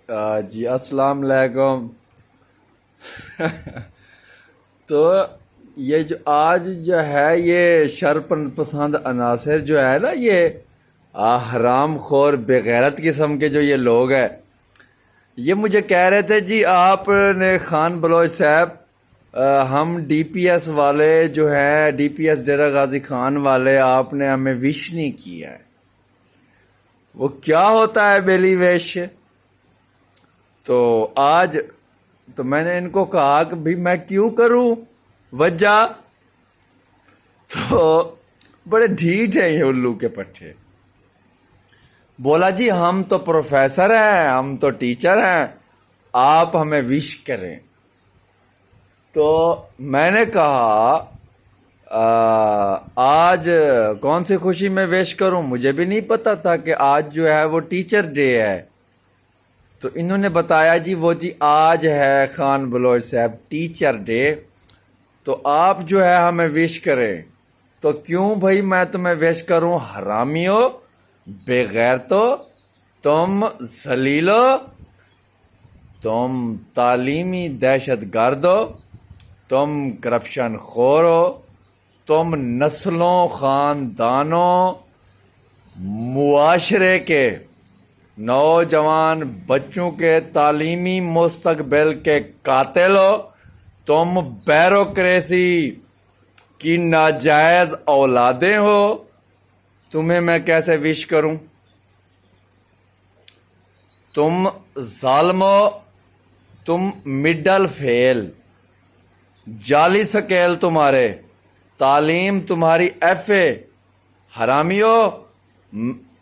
جی السلام علیکم۔ تو یہ جو آج جو ہے یہ شر پسند عناصر جو ہے نا، یہ حرام خور بغیرت قسم کے جو یہ لوگ ہیں، یہ مجھے کہہ رہے تھے جی آپ نے خان بلوچ صاحب، ہم ڈی پی ایس والے جو ہیں، D P S Dera Ghazi Khan والے، آپ نے ہمیں وش نہیں کیا ہے۔ وہ کیا ہوتا ہے بیلی وش؟ تو آج تو میں نے ان کو کہا کہ بھی میں کیوں کروں وجہ، تو بڑے ڈھیٹ ہیں یہ الو کے پٹھے۔ بولا جی ہم تو پروفیسر ہیں، ہم تو ٹیچر ہیں، آپ ہمیں وش کریں۔ تو میں نے کہا آج کون سی خوشی میں وش کروں؟ مجھے بھی نہیں پتا تھا کہ آج جو ہے وہ ٹیچر ڈے ہے۔ تو انہوں نے بتایا جی وہ جی آج ہے خان بلوچ صاحب ٹیچر ڈے، تو آپ جو ہے ہمیں وش کریں۔ تو کیوں بھائی میں تمہیں وش کروں؟ حرامیو، بغیرتو، تم ذلیلو، تم تعلیمی دہشت گردو، تم کرپشن خور ہو، تم نسلوں، خاندانوں، معاشرے کے نوجوان بچوں کے تعلیمی مستقبل کے قاتل ہو، تم بیوروکریسی کی ناجائز اولادیں ہو۔ تمہیں میں کیسے وش کروں؟ تم ظالمو، تم مڈل فیل، جعلی سکیل تمہارے، تعلیم تمہاری ایف اے، حرامیو،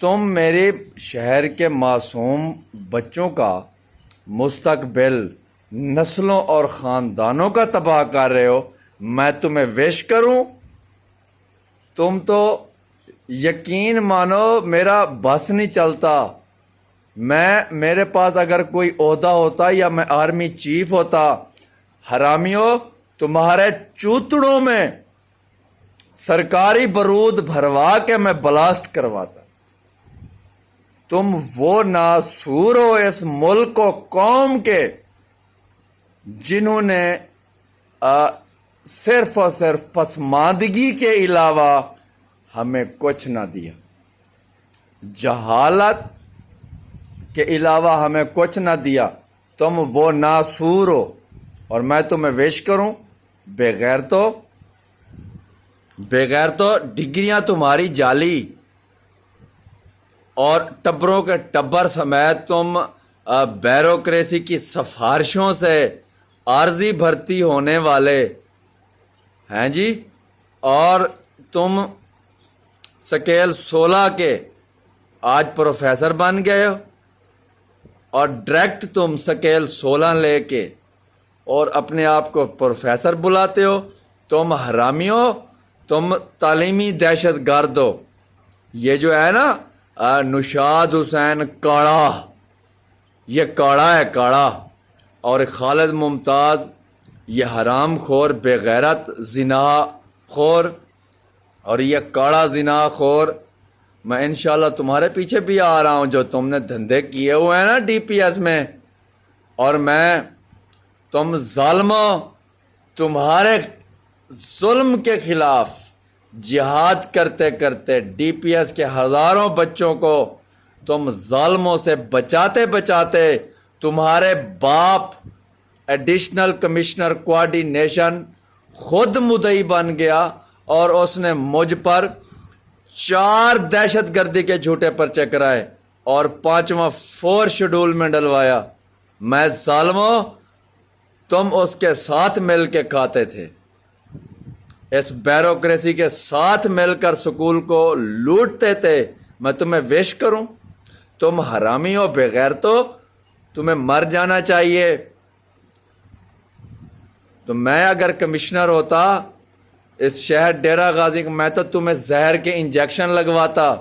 تم میرے شہر کے معصوم بچوں کا مستقبل نسلوں اور خاندانوں کا تباہ کر رہے ہو، میں تمہیں وش کروں؟ تم تو یقین مانو میرا بس نہیں چلتا۔ میرے پاس اگر کوئی عہدہ ہوتا یا میں آرمی چیف ہوتا، حرامیو تمہارے چوتڑوں میں سرکاری بارود بھروا کے میں بلاسٹ کرواتا۔ تم وہ ناسور ہو اس ملک و قوم کے جنہوں نے صرف اور صرف پسماندگی کے علاوہ ہمیں کچھ نہ دیا، جہالت کے علاوہ ہمیں کچھ نہ دیا۔ تم وہ ناسور ہو اور میں تمہیں وش کروں؟ بغیرتو ڈگریاں تمہاری جعلی، اور ٹبروں کے ٹبر سمیت تم بیوروکریسی کی سفارشوں سے عارضی بھرتی ہونے والے ہیں جی، اور تم سکیل 16 کے آج پروفیسر بن گئے ہو، اور ڈائریکٹ تم سکیل 16 لے کے اور اپنے آپ کو پروفیسر بلاتے ہو۔ تم حرامیو، تم تعلیمی دہشت گرد ہو۔ یہ جو ہے نا نشاد حسین کاڑا، یہ کاڑا ہے کاڑا، اور خالد ممتاز یہ حرام خور بغیرت زنا خور، اور یہ کاڑا زنا خور، میں انشاءاللہ تمہارے پیچھے بھی آ رہا ہوں جو تم نے دھندے کیے ہوئے ہیں نا ڈی پی ایس میں، اور میں تم ظالموں، تمہارے ظلم کے خلاف جہاد کرتے کرتے ڈی پی ایس کے ہزاروں بچوں کو تم ظالموں سے بچاتے بچاتے تمہارے باپ ایڈیشنل کمشنر کوآرڈینیشن خود مدعی بن گیا، اور اس نے مجھ پر 4 دہشت گردی کے جھوٹے پرچے کرائے اور 5واں 4 شیڈول میں ڈلوایا۔ میں ظالموں، تم اس کے ساتھ مل کے کھاتے تھے، اس بیوروکریسی کے ساتھ مل کر سکول کو لوٹتے تھے، میں تمہیں وش کروں؟ تم حرامی ہو، بغیرتو، تمہیں مر جانا چاہیے۔ تو میں اگر کمشنر ہوتا اس شہر ڈیرہ غازی، میں تو تمہیں زہر کے انجیکشن لگواتا۔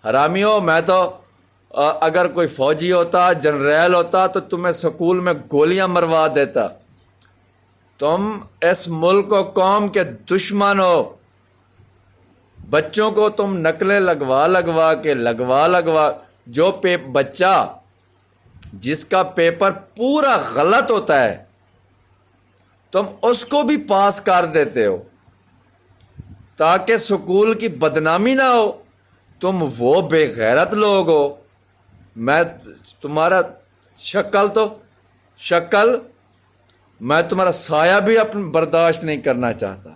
حرامی ہو، میں تو اگر کوئی فوجی ہوتا، جنریل ہوتا، تو تمہیں سکول میں گولیاں مروا دیتا۔ تم اس ملک و قوم کے دشمن ہو۔ بچوں کو تم نقلیں لگوا لگوا کے جو بچہ جس کا پیپر پورا غلط ہوتا ہے تم اس کو بھی پاس کر دیتے ہو تاکہ سکول کی بدنامی نہ ہو. تم وہ بے غیرت لوگ ہو. میں تمہارا شکل میں تمہارا سایہ بھی اپنا برداشت نہیں کرنا چاہتا.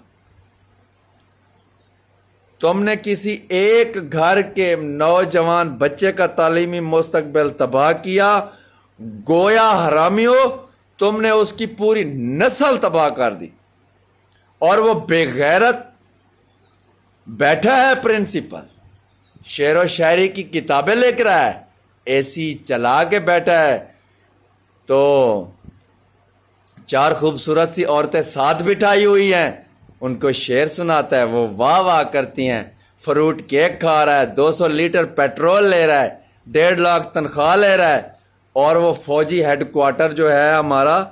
تم نے کسی ایک گھر کے نوجوان بچے کا تعلیمی مستقبل تباہ کیا. گویا حرامیوں تم نے اس کی پوری نسل تباہ کر دی. اور وہ بے غیرت بیٹھا ہے پرنسپل, شعر و شاعری کی کتابیں لے کر آیا ہے, اے سی چلا کے بیٹھا ہے, تو 4 خوبصورت سی عورتیں ساتھ بٹھائی ہوئی ہیں, ان کو شعر سناتا ہے, وہ واہ واہ کرتی ہیں. فروٹ کیک کھا رہا ہے, 200 لیٹر پیٹرول لے رہا ہے, 1.5 لاکھ تنخواہ لے رہا ہے, اور وہ فوجی ہیڈ کوارٹر جو ہے ہمارا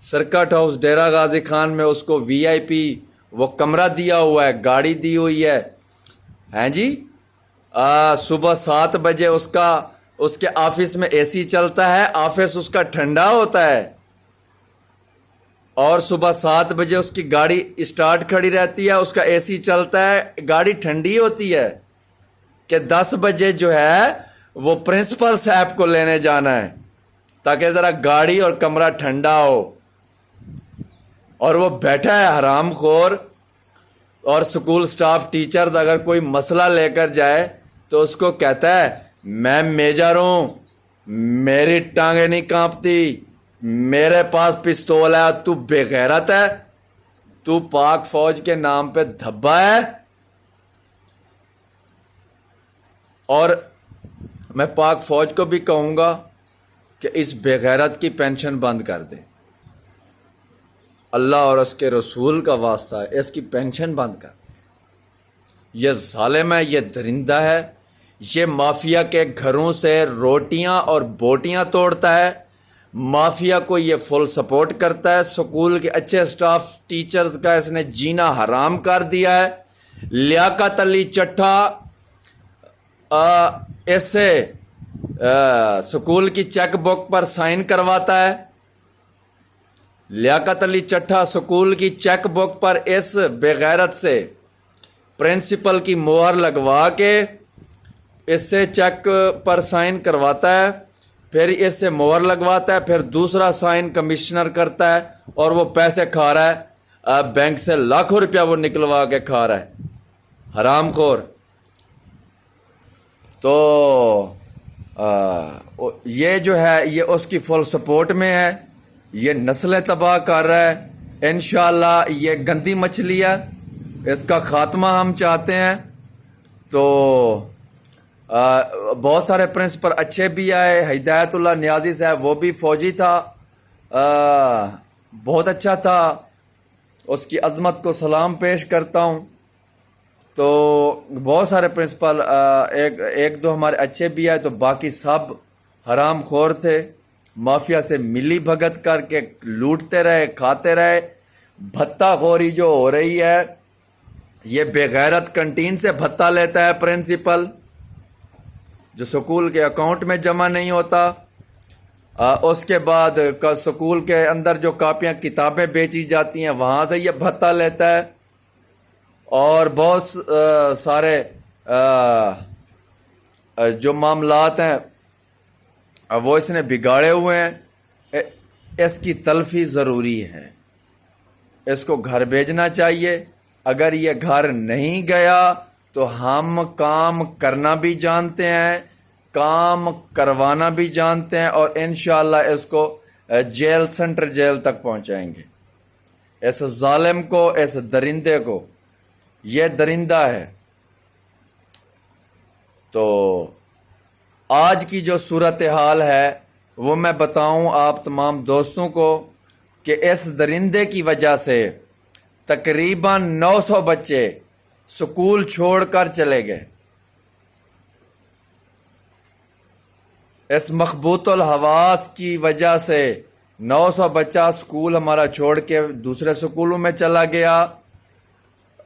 سرکٹ ہاؤس ڈیرہ غازی خان میں, اس کو VIP وہ کمرہ دیا ہوا ہے, گاڑی دی ہوئی ہے. ہیں جی, صبح 7 بجے اس کے آفس میں اے سی چلتا ہے, آفس اس کا ٹھنڈا ہوتا ہے, اور صبح 7 بجے اس کی گاڑی اسٹارٹ کھڑی رہتی ہے, اس کا اے سی چلتا ہے, گاڑی ٹھنڈی ہوتی ہے کہ 10 بجے جو ہے وہ پرنسپل صاحب کو لینے جانا ہے تاکہ ذرا گاڑی اور کمرہ ٹھنڈا ہو. اور وہ بیٹھا ہے حرام خور. اور سکول سٹاف ٹیچرز اگر کوئی مسئلہ لے کر جائے تو اس کو کہتا ہے میں میجر ہوں, میری ٹانگیں نہیں کانپتی, میرے پاس پستول ہے, تو بے غیرت ہے, تو پاک فوج کے نام پہ دھبا ہے. اور میں پاک فوج کو بھی کہوں گا کہ اس بے غیرت کی پینشن بند کر دے. اللہ اور اس کے رسول کا واسطہ ہے, اس کی پینشن بند کر دے. یہ ظالم ہے, یہ درندہ ہے, یہ مافیا کے گھروں سے روٹیاں اور بوٹیاں توڑتا ہے. مافیا کو یہ فل سپورٹ کرتا ہے. سکول کے اچھے سٹاف ٹیچرز کا اس نے جینا حرام کر دیا ہے. لیاقت علی چٹھا اس سے سکول کی چیک بک پر سائن کرواتا ہے. لیاقت علی چٹھا سکول کی چیک بک پر اس بے غیرت سے پرنسپل کی مہر لگوا کے اس سے چیک پر سائن کرواتا ہے, پھر اس سے مہر لگواتا ہے, پھر دوسرا سائن کمشنر کرتا ہے, اور وہ پیسے کھا رہا ہے. بینک سے لاکھوں روپیہ وہ نکلوا کے کھا رہا ہے, حرام خور. تو یہ جو ہے یہ اس کی فل سپورٹ میں ہے, یہ نسلیں تباہ کر رہا ہے. انشاءاللہ یہ گندی مچھلی ہے, اس کا خاتمہ ہم چاہتے ہیں. تو بہت سارے پرنسپل اچھے بھی آئے. ہدایت اللہ نیازی صاحب وہ بھی فوجی تھا, بہت اچھا تھا, اس کی عظمت کو سلام پیش کرتا ہوں. تو بہت سارے پرنسپل ایک دو ہمارے اچھے بھی آئے, تو باقی سب حرام خور تھے. مافیا سے ملی بھگت کر کے لوٹتے رہے, کھاتے رہے. بھتہ خوری جو ہو رہی ہے, یہ بے غیرت کنٹین سے بھتہ لیتا ہے پرنسپل, جو سکول کے اکاؤنٹ میں جمع نہیں ہوتا. اس کے بعد سکول کے اندر جو کاپیاں کتابیں بیچی جاتی ہیں وہاں سے یہ بھتہ لیتا ہے. اور بہت سارے جو معاملات ہیں وہ اس نے بگاڑے ہوئے ہیں. اس کی تلفی ضروری ہے, اس کو گھر بھیجنا چاہیے. اگر یہ گھر نہیں گیا تو ہم کام کرنا بھی جانتے ہیں, کام کروانا بھی جانتے ہیں, اور انشاءاللہ اس کو جیل, سینٹر جیل تک پہنچائیں گے. اس ظالم کو, اس درندے کو, یہ درندہ ہے. تو آج کی جو صورتحال ہے وہ میں بتاؤں آپ تمام دوستوں کو کہ اس درندے کی وجہ سے تقریباً 900 بچے سکول چھوڑ کر چلے گئے. اس مخبوط الحواس کی وجہ سے 900 بچہ سکول ہمارا چھوڑ کے دوسرے سکولوں میں چلا گیا.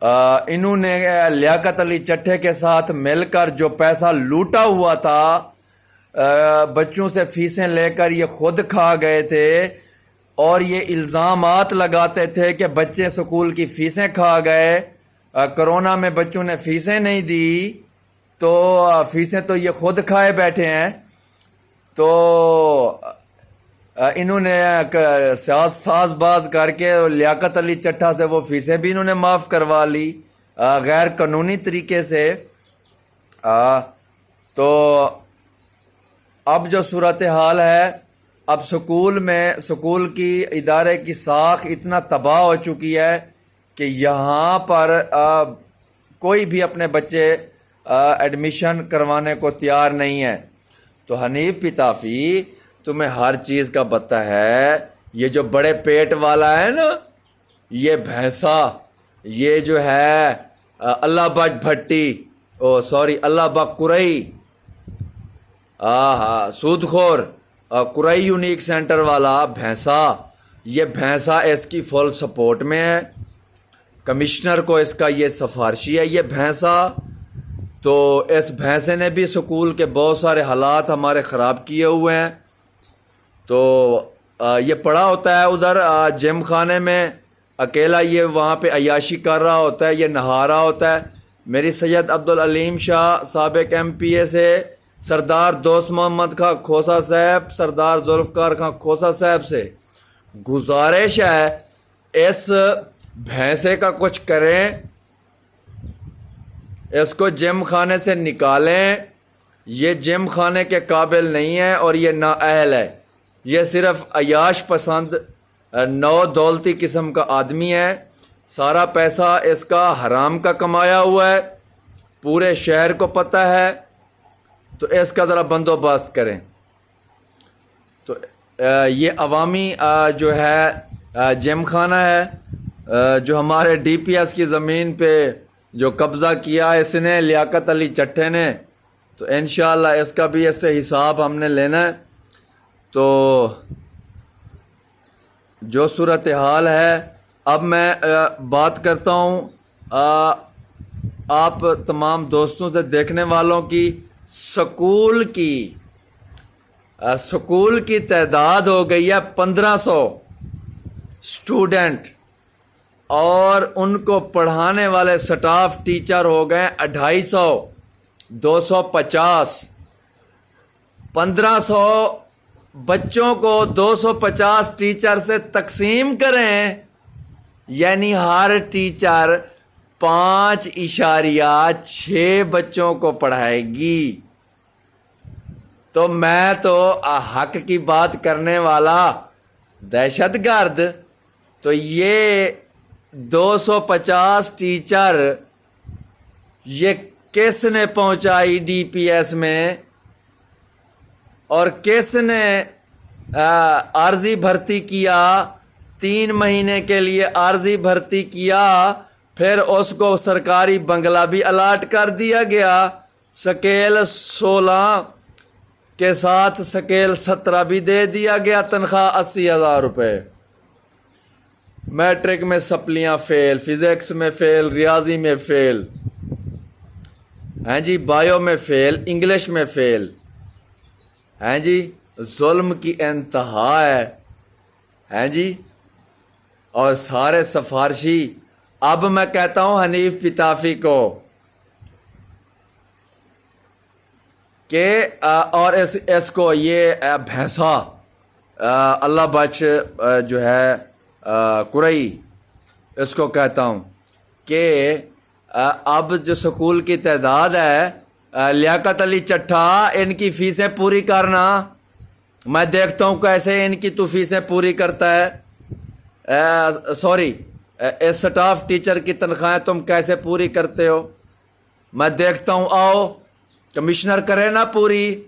انہوں نے لیاقت علی چٹھے کے ساتھ مل کر جو پیسہ لوٹا ہوا تھا بچوں سے فیسیں لے کر یہ خود کھا گئے تھے اور یہ الزامات لگاتے تھے کہ بچے سکول کی فیسیں کھا گئے، کرونا میں بچوں نے فیسیں نہیں دی تو فیسیں تو یہ خود کھائے بیٹھے ہیں۔ تو انہوں نے ساز باز کر کے لیاقت علی چٹھا سے وہ فیسیں بھی انہوں نے معاف کروا لی غیر قانونی طریقے سے۔ تو اب جو صورتحال ہے، اب سکول کی ادارے کی ساکھ اتنا تباہ ہو چکی ہے کہ یہاں پر کوئی بھی اپنے بچے ایڈمیشن کروانے کو تیار نہیں ہے۔ تو حنیف پتافی تمہیں ہر چیز کا پتہ ہے، یہ جو بڑے پیٹ والا ہے نا، یہ بھینسا، یہ جو ہے اللہ بٹ بھٹی، اللہ بک قرئی، سود خور قرئی یونیک سینٹر والا بھینسا، یہ بھینسا اس کی فل سپورٹ میں ہے، کمشنر کو اس کا یہ سفارشی ہے یہ بھینسا۔ تو اس بھینسے نے بھی سکول کے بہت سارے حالات ہمارے خراب کیے ہوئے ہیں۔ تو یہ پڑا ہوتا ہے ادھر جم خانے میں اکیلا، یہ وہاں پہ عیاشی کر رہا ہوتا ہے، یہ نہا رہا ہوتا ہے۔ میری سید عبدالعلیم شاہ سابق MPA سے سردار دوست محمد خان کھوسا صاحب، سردار ذوالفقار خان کھوسا صاحب سے گزارش ہے اس بھینسے کا کچھ کریں، اس کو جم خانے سے نکالیں، یہ جم خانے کے قابل نہیں ہے اور یہ نااہل ہے، یہ صرف عیاش پسند نو دولتی قسم کا آدمی ہے، سارا پیسہ اس کا حرام کا کمایا ہوا ہے، پورے شہر کو پتہ ہے۔ تو اس کا ذرا بندوبست کریں۔ تو یہ عوامی جو ہے جم خانہ ہے جو ہمارے DPS کی زمین پہ جو قبضہ کیا اس نے، لیاقت علی چٹھے نے، تو انشاءاللہ اس کا بھی اس سے حساب ہم نے لینا ہے۔ تو جو صورتحال ہے، اب میں بات کرتا ہوں آپ تمام دوستوں سے، دیکھنے والوں کی۔ سکول کی تعداد ہو گئی ہے 1500 اسٹوڈنٹ، اور ان کو پڑھانے والے سٹاف ٹیچر ہو گئے 250، 250۔ 1500 بچوں کو 250 ٹیچر سے تقسیم کریں، یعنی ہر ٹیچر 5.6 بچوں کو پڑھائے گی۔ تو میں تو حق کی بات کرنے والا دہشت گرد، تو یہ 250 ٹیچر یہ کس نے پہنچائی DPS میں، اور کس نے عارضی بھرتی کیا، 3 مہینے کے لیے عارضی بھرتی کیا، پھر اس کو سرکاری بنگلہ بھی الاٹ کر دیا گیا، سکیل 16 کے ساتھ سکیل 17 بھی دے دیا گیا، تنخواہ 80,000 روپے۔ میٹرک میں سپلیاں فیل، فزکس میں فیل، ریاضی میں فیل، ہیں جی، بایو میں فیل، انگلش میں فیل، ہیں جی، ظلم کی انتہا ہے، ہیں جی، اور سارے سفارشی۔ اب میں کہتا ہوں حنیف پتافی کو کہ اور اس کو یہ بھینسا اللہ بخش جو ہے قرئی، اس کو کہتا ہوں کہ اب جو سکول کی تعداد ہے، لیاقت علی چٹھا ان کی فیسیں پوری کرنا، میں دیکھتا ہوں کیسے ان کی تو فیسیں پوری کرتا ہے، اس سٹاف ٹیچر کی تنخواہیں تم کیسے پوری کرتے ہو، میں دیکھتا ہوں، آؤ کمشنر کرے نا پوری۔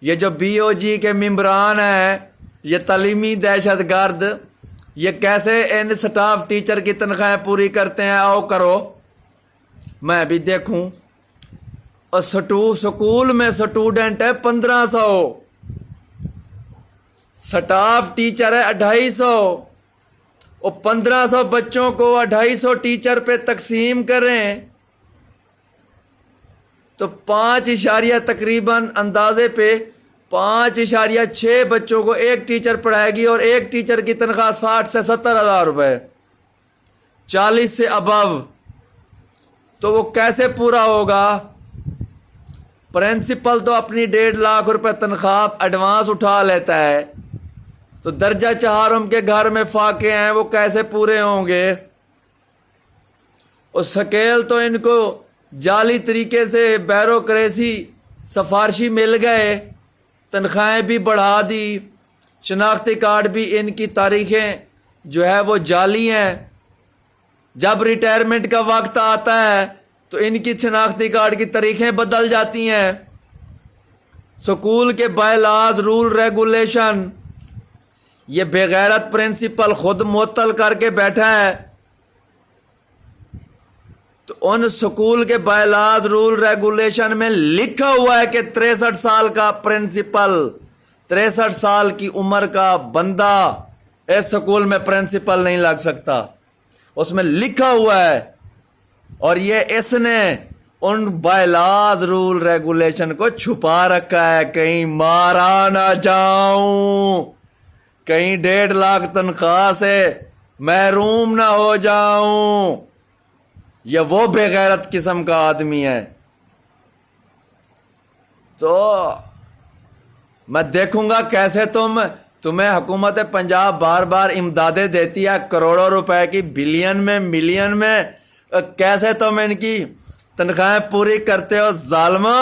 یہ جو BOG کے ممبران ہیں، یہ تعلیمی دہشت گرد، یہ کیسے ان سٹاف ٹیچر کی تنخواہیں پوری کرتے ہیں، آؤ کرو، میں بھی دیکھوں۔ اور سکول میں سٹوڈنٹ ہے 1500، سٹاف ٹیچر ہے 250، اور 1500 بچوں کو 250 ٹیچر پہ تقسیم کریں تو 5 تقریباً اندازے پہ 5.6 بچوں کو ایک ٹیچر پڑھائے گی اور ایک ٹیچر کی تنخواہ 60 سے 70 ہزار روپے، 40 سے ابو، تو وہ کیسے پورا ہوگا؟ پرنسپل تو اپنی 1.5 لاکھ روپے تنخواہ ایڈوانس اٹھا لیتا ہے، تو درجہ چہارم کے گھر میں فاقے ہیں، وہ کیسے پورے ہوں گے؟ اور سکیل تو ان کو جعلی طریقے سے بیوروکریسی سفارشی مل گئے، تنخواہیں بھی بڑھا دی، شناختی کارڈ بھی ان کی تاریخیں جو ہے وہ جعلی ہیں، جب ریٹائرمنٹ کا وقت آتا ہے تو ان کی شناختی کارڈ کی تاریخیں بدل جاتی ہیں۔ سکول کے بائی لاز رول ریگولیشن یہ بے غیرت پرنسپل خود معطل کر کے بیٹھا ہے، تو ان سکول کے بائی لاز رول ریگولیشن میں لکھا ہوا ہے کہ 63 سال کا پرنسپل، 63 سال کی عمر کا بندہ اس سکول میں پرنسپل نہیں لگ سکتا، اس میں لکھا ہوا ہے۔ اور یہ اس نے in by laws rule regulation کو چھپا رکھا ہے، کہیں مارا نہ جاؤں، کہیں 1.5 لاکھ تنخواہ سے محروم نہ ہو جاؤں۔ یہ وہ بے غیرت قسم کا آدمی ہے۔ تو میں دیکھوں گا کیسے تمہیں حکومت پنجاب بار بار امدادیں دیتی ہے، کروڑوں روپے کی، بلین میں، ملین میں، کیسے تم ان کی تنخواہیں پوری کرتے ہو؟ ظالمو،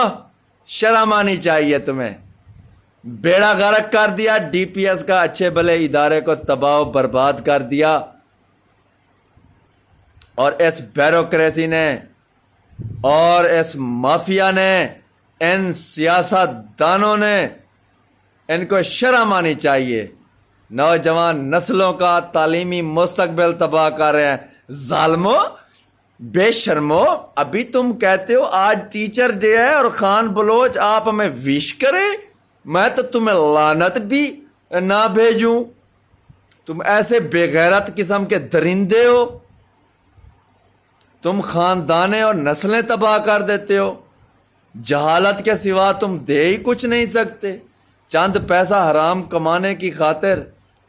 شرم آنی چاہیے تمہیں۔ بیڑا غرق کر دیا ڈی پی ایس کا، اچھے بھلے ادارے کو تباہ و برباد کر دیا، اور اس بیوروکریسی نے اور اس مافیا نے، ان سیاست دانوں نے، ان کو شرم آنی چاہیے۔ نوجوان نسلوں کا تعلیمی مستقبل تباہ کر رہے ہیں۔ ظالمو، بے شرمو، ابھی تم کہتے ہو آج ٹیچر ڈے ہے اور خان بلوچ آپ ہمیں وش کریں، میں تو تمہیں لعنت بھی نہ بھیجوں۔ تم ایسے بے غیرت قسم کے درندے ہو، تم خاندانیں اور نسلیں تباہ کر دیتے ہو، جہالت کے سوا تم دے ہی کچھ نہیں سکتے، چند پیسہ حرام کمانے کی خاطر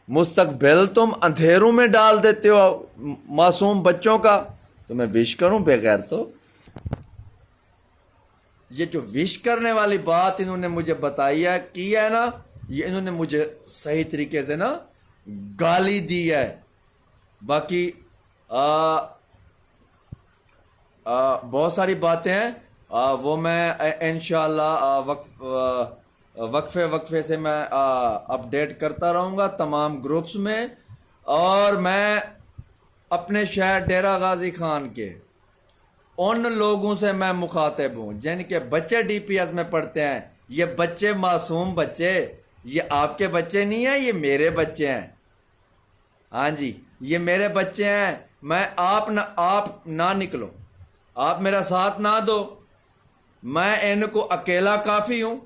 مستقبل تم اندھیروں میں ڈال دیتے ہو معصوم بچوں کا۔ تمہیں وش کروں بے غیرتو؟ یہ جو وش کرنے والی بات انہوں نے مجھے بتائی ہے، کی ہے نا، یہ انہوں نے مجھے صحیح طریقے سے نا گالی دی ہے۔ باقی بہت ساری باتیں ہیں، وہ میں انشاءاللہ وقفے سے میں اپڈیٹ کرتا رہوں گا تمام گروپس میں۔ اور میں اپنے شہر ڈیرہ غازی خان کے ان لوگوں سے میں مخاطب ہوں جن کے بچے ڈی پی ایس میں پڑھتے ہیں۔ یہ بچے معصوم بچے، یہ آپ کے بچے نہیں ہیں، یہ میرے بچے ہیں۔ ہاں جی، یہ میرے بچے ہیں۔ میں آپ نہ نکلو، آپ میرا ساتھ نہ دو، میں ان کو اکیلا کافی ہوں۔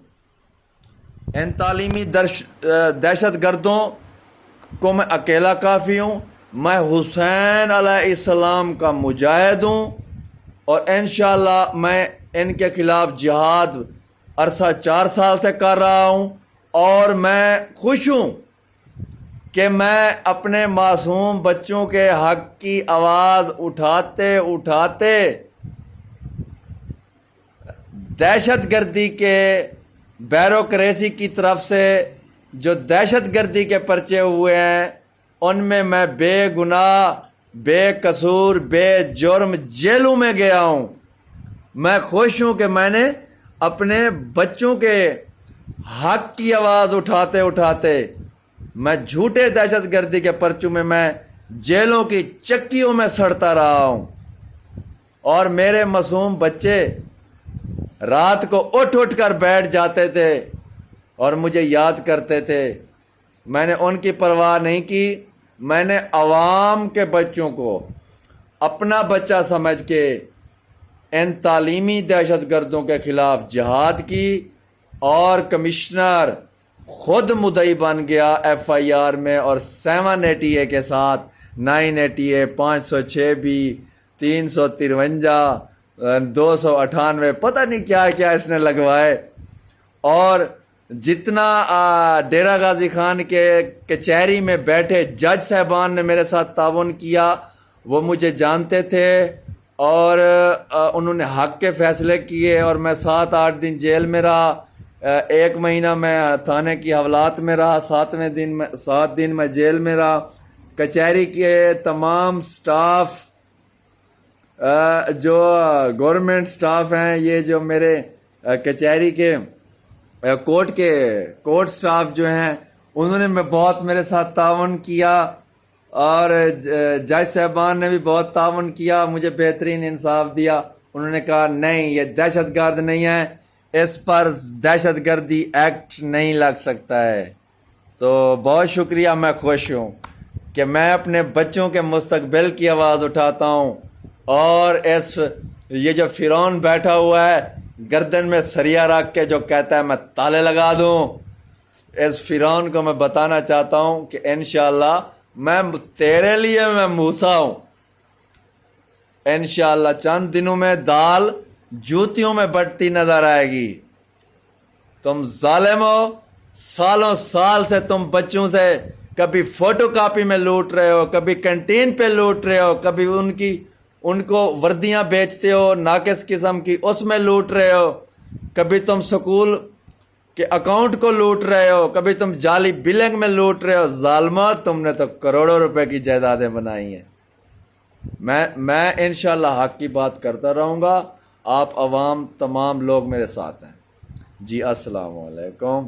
ان تعلیمی دہشت گردوں کو میں اکیلا کافی ہوں۔ میں حسین علیہ السلام کا مجاہد ہوں، اور انشاءاللہ میں ان کے خلاف جہاد عرصہ 4 سال سے کر رہا ہوں، اور میں خوش ہوں کہ میں اپنے معصوم بچوں کے حق کی آواز اٹھاتے اٹھاتے دہشت گردی کے بیوروکریسی کی طرف سے جو دہشت گردی کے پرچے ہوئے ہیں، ان میں بے گناہ، بے قصور، بے جرم جیلوں میں گیا ہوں۔ میں خوش ہوں کہ میں نے اپنے بچوں کے حق کی آواز اٹھاتے اٹھاتے میں جھوٹے دہشت گردی کے پرچوں میں جیلوں کی چکیوں میں سڑتا رہا ہوں، اور میرے معصوم بچے رات کو اٹھ کر بیٹھ جاتے تھے اور مجھے یاد کرتے تھے۔ میں نے ان کی پرواہ نہیں کی، میں نے عوام کے بچوں کو اپنا بچہ سمجھ کے ان تعلیمی دہشت گردوں کے خلاف جہاد کی، اور کمشنر خود مدعی بن گیا ایف آئی آر میں، اور 780A کے ساتھ 980A 506 بھی 353 298 پتہ نہیں کیا کیا اس نے لگوائے، اور جتنا ڈیرہ غازی خان کے کچہری میں بیٹھے جج صاحبان نے میرے ساتھ تعاون کیا، وہ مجھے جانتے تھے اور انہوں نے حق کے فیصلے کیے، اور میں 7-8 دن جیل میں رہا، 1 مہینہ میں تھانے کی حوالات میں رہا، 7 دن میں جیل میں رہا۔ کچہری کے تمام سٹاف، جو گورنمنٹ سٹاف ہیں، یہ جو میرے کچہری کے کورٹ سٹاف جو ہیں، انہوں نے بہت میرے ساتھ تعاون کیا، اور جج صاحبان نے بھی بہت تعاون کیا، مجھے بہترین انصاف دیا۔ انہوں نے کہا نہیں، یہ دہشت گرد نہیں ہے، اس پر دہشت گردی ایکٹ نہیں لگ سکتا ہے۔ تو بہت شکریہ، میں خوش ہوں کہ میں اپنے بچوں کے مستقبل کی آواز اٹھاتا ہوں، اور یہ جو فرعون بیٹھا ہوا ہے گردن میں سریا رکھ کے جو کہتا ہے میں تالے لگا دوں، اس فرعون کو میں بتانا چاہتا ہوں کہ انشاءاللہ میں تیرے لیے میں موسیٰ ہوں۔ انشاءاللہ چند دنوں میں دال جوتیوں میں بٹتی نظر آئے گی۔ تم ظالم ہو، سالوں سال سے تم بچوں سے کبھی فوٹو کاپی میں لوٹ رہے ہو، کبھی کنٹین پہ لوٹ رہے ہو، کبھی ان کو وردیاں بیچتے ہو ناقص قسم کی، اس میں لوٹ رہے ہو، کبھی تم سکول کہ اکاؤنٹ کو لوٹ رہے ہو، کبھی تم جعلی بلنگ میں لوٹ رہے ہو۔ ظالمہ، تم نے تو کروڑوں روپے کی جائیدادیں بنائی ہیں۔ میں انشاءاللہ حق کی بات کرتا رہوں گا، آپ عوام تمام لوگ میرے ساتھ ہیں۔ جی السلام علیکم۔